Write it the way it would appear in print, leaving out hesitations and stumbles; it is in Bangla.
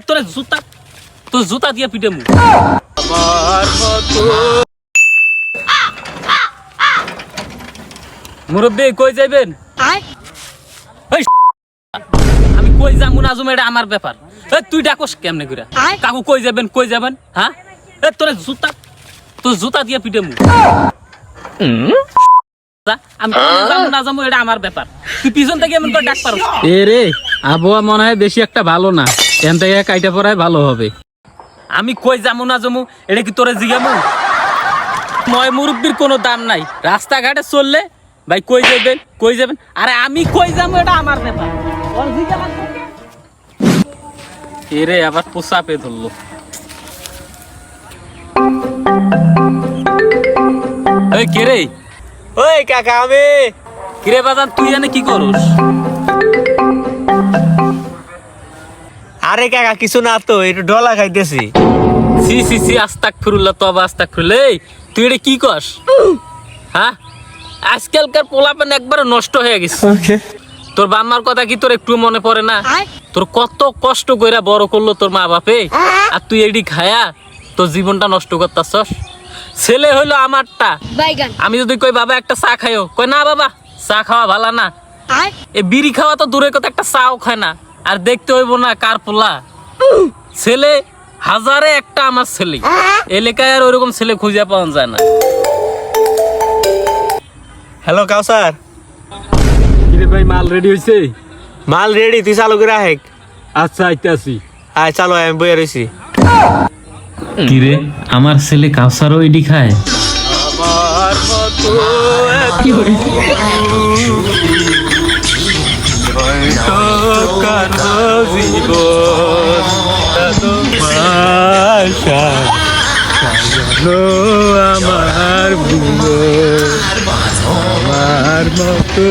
তোর জুতা দিয়ে পিটে মু আমার মতো মুরব্বি কই যাইবেন? আমি কই যাবো না যাবো এটা আমার ব্যাপার। তুই ডাকস কেমনে করে? কাকু কই যাবেন হ্যাঁ? তোর জুতা দিয়ে পিটে মু আমি যাবো না যাবো এটা আমার ব্যাপার। তুই পিছন থেকে এমন করে ডাক পারো? এ রে আবহাওয়া মনে হয় বেশি একটা ভালো না, এখান থেকে কাইটা পড়ায় ভালো হবে। আমি কই যাবো না যাবো এটা কি তোরে জিগামু? ময় মুরব্বির কোনো দাম নাই। রাস্তাঘাটে চললে ভাই কই যাবেন আরে আমি কই যাবো এটা আমার ব্যাপার। এরে আবার পোষা পে ধরলো। কে রে? ওই কাকা আমি। কিরে বাজান তুই এনে কি করস? আরে কাকা কিছু না তো, একটু ডলা খাইতেছি। সি আস্তাগফিরুল্লাহ তওবা আস্তাগফিরুল্লাহ। এই তুই এটা কি কস? হ্যাঁ আজকালকার পোলাপান একবারে নষ্ট হয়ে গেছে। তোর বাম্মার কথা কি তোর একটু মনে পড়ে না? তোর কত কষ্ট কইরা বড় করলো তোর মা বাপে, আর তুই এডি খায়া তোর জীবনটা নষ্ট করতাছস। ছেলে হইলো আমারটা। আমি যদি কই বাবা একটা চা খাইও, কই না বাবা চা খাওয়া ভালো না। এ বিড়ি খাওয়া তো দূরের কথা, একটা চাও খায় না। আর দেখতে হইব না কার পোলা। ছেলে হাজারে একটা আমার ছেলে, এলাকায় আর ওইরকম ছেলে খুঁজে পাওয়া যায় না। হ্যালো কাউসার। কিরে ভাই মাল রেডি হইছে? মাল রেডি, তুই চালু করে আহেক। আচ্ছা আইতাছি। আয় চালো, আমি বইয়া রয়েছি। কিরে আমার ছেলে কাউসারও ইডি খায়? আমার মতো আমার মতো